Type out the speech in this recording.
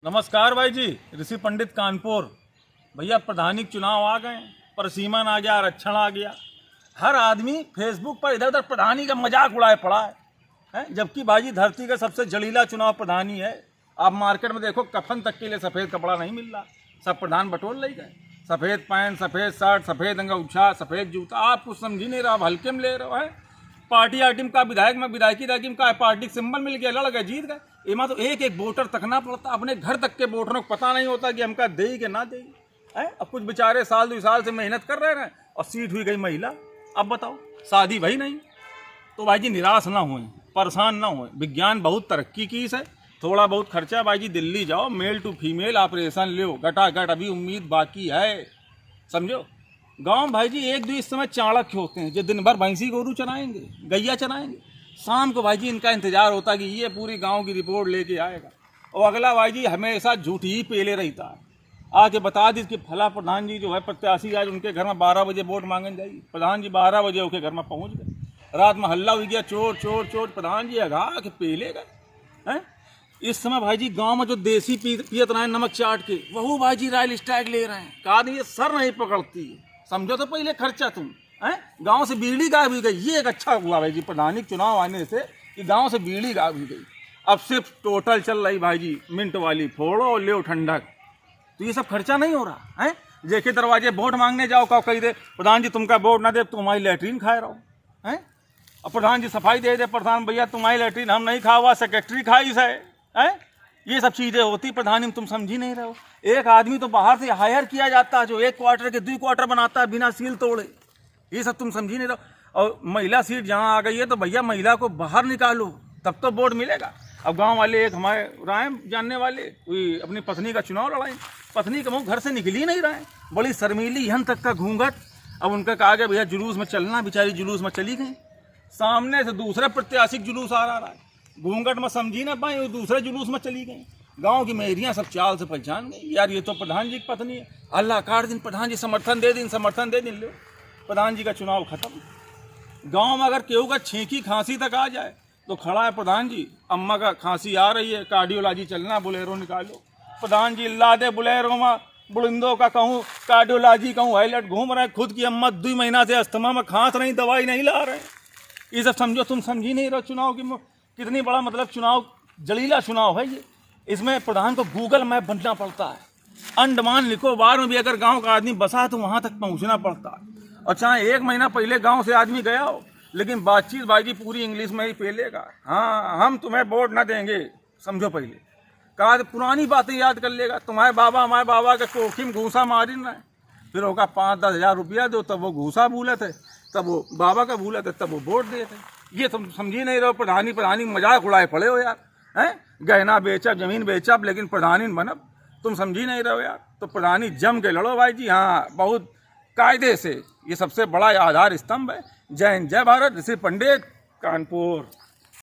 नमस्कार भाई जी, ऋषि पंडित कानपुर। भैया प्रधानी चुनाव आ गए, परसीमन आ गया, आरक्षण आ गया। हर आदमी फेसबुक पर इधर उधर प्रधानी का मजाक उड़ाए पड़ा है, जबकि भाई धरती का सबसे जलीला चुनाव प्रधानी है। आप मार्केट में देखो, कफन तक के लिए सफ़ेद कपड़ा नहीं मिल रहा, सब प्रधान बटोर ले गए। सफ़ेद पैंट, सफ़ेद शर्ट, सफ़ेद अंगूछा, सफ़ेद जूता। आप कुछ समझ ही नहीं रहा, हल्के में ले रहे हो है। पार्टी आइटम का विधायक में विधायकी रागिम का पार्टी सिंबल मिल गया, लड़ गए, जीत गए। इमा तो एक एक वोटर तकना पड़ता, अपने घर तक के वोटरों को पता नहीं होता कि हमका दे कि ना दे है। अब कुछ बेचारे साल 2 साल से मेहनत कर रहे हैं और सीट हुई गई महिला। अब बताओ, शादी भाई नहीं। तो भाई जी निराश ना होए, परेशान ना होए। विज्ञान बहुत तरक्की की है, थोड़ा बहुत खर्चा। भाई जी दिल्ली जाओ, मेल टू फीमेल ऑपरेशन लो, गटागट अभी उम्मीद बाकी है, समझो। गांव भाई जी एक दो इस समय चाणक्य होते हैं, जो दिन भर भैंसी गोरू चराएंगे, गैया चराएंगे। शाम को भाई जी इनका इंतजार होता है कि ये पूरी गांव की रिपोर्ट लेके आएगा। और अगला भाई जी हमेशा झूठी ही पेले रहता है, आके बता दी कि फला प्रधान जी जो है प्रत्याशी, आज उनके घर में 12 बजे वोट मांगने जाइए। प्रधान जी 12 बजे उनके घर में पहुंच गए। रात में हल्ला हो गया, चोर चोर चोर। प्रधान जी अगा के पेले गए हैं। इस समय भाई जी गांव में जो देसी पियत रहे हैं नमक चाट के, वह भाई जी रॉयल स्टैग ले रहे हैं। कहा नहीं, ये सर नहीं पकड़ती, समझो तो पहले खर्चा तुम हैं। गांव से बिजली गायब हो गई, ये एक अच्छा हुआ भाई जी प्रधानी चुनाव आने से, कि गांव से बिजली गायब हो गई। अब सिर्फ टोटल चल रही भाई जी मिंट वाली, फोड़ो और ले ठंडक। तो ये सब खर्चा नहीं हो रहा है। जेके दरवाजे वोट मांगने जाओ, कहो कही दे प्रधान जी तुमका वोट ना दे तुम्हारी लैट्रीन खाए रहो हैं। और प्रधान जी सफाई दे दे, प्रधान भैया तुम्हारी लैट्रीन हम नहीं खा हुआ, सेक्रेटरी खाई से है। ये सब चीज़ें होती प्रधानी में, तुम समझी नहीं रहो। एक आदमी तो बाहर से हायर किया जाता है, जो 1 क्वार्टर के 2 क्वार्टर बनाता है बिना सील तोड़े। ये सब तुम समझी नहीं रहो। और महिला सीट जहाँ आ गई है, तो भैया महिला को बाहर निकालो, तब तो वोट मिलेगा। अब गांव वाले एक हमारे राय जानने वाले कोई अपनी पत्नी का चुनाव लड़ाई, पत्नी का मुँह घर से निकल ही नहीं रहा है, बड़ी शर्मीली, यहाँ तक का घूंघट। अब उनका कहा गया भैया जुलूस में चलना, बेचारी जुलूस में चली गई। सामने से दूसरे प्रत्याशी जुलूस आ रहा है, घूंघट में समझी ना पाई, वो दूसरे जुलूस में चली गई। गांव की मेहरियां सब चाल से पहचान गई, यार ये तो प्रधान जी की पत्नी है। अल्लाह काट दिन, प्रधान जी समर्थन दे दिन, समर्थन दे दिन। लो प्रधान जी का चुनाव खत्म। गांव में अगर केहू का छींकी खांसी तक आ जाए तो खड़ा है प्रधान जी, अम्मा का खांसी आ रही है, कार्डियोलॉजी चलना, बोलेरो निकालो। प्रधान जी ला दे बोलेरो में बुलंदों का, कहूँ कार्डियोलॉजी, कहूँ हाईलाइट घूम रहे हैं। खुद की अम्मा 2 महीना से अस्थमा में खांस रही, दवाई नहीं ला रहे। ये सब समझो, तुम समझी नहीं रहो चुनाव की कितनी बड़ा मतलब चुनाव, जलीला चुनाव है ये। इसमें प्रधान को गूगल मैप बनना पड़ता है। अंडमान निकोबार में भी अगर गांव का आदमी बसा है तो वहां तक पहुंचना पड़ता है। और चाहे 1 महीना पहले गांव से आदमी गया हो, लेकिन बातचीत भाई जी पूरी इंग्लिश में ही पेलेगा। हाँ हम तुम्हें वोट ना देंगे, समझो पहले। कहा पुरानी बातें याद कर लेगा, तुम्हारे बाबा हमारे बाबा के कोखी में घूसा मारी ना है। फिर होगा 5-10 हज़ार रुपया दो, तब वो घूसा भूले थे, तब वो बाबा का भूले थे, तब वो वोट दिए थे। ये तुम समझी नहीं रहो। प्रधानी मजाक उड़ाए पड़े हो यार हैं। गहना बेचब, जमीन बेचब, लेकिन प्रधानी बनब, तुम समझी नहीं रहो यार। तो प्रधानी जम के लड़ो भाई जी, हाँ बहुत कायदे से। ये सबसे बड़ा आधार स्तंभ है। जय हिंद, जय भारत। ऋषि पंडित कानपुर।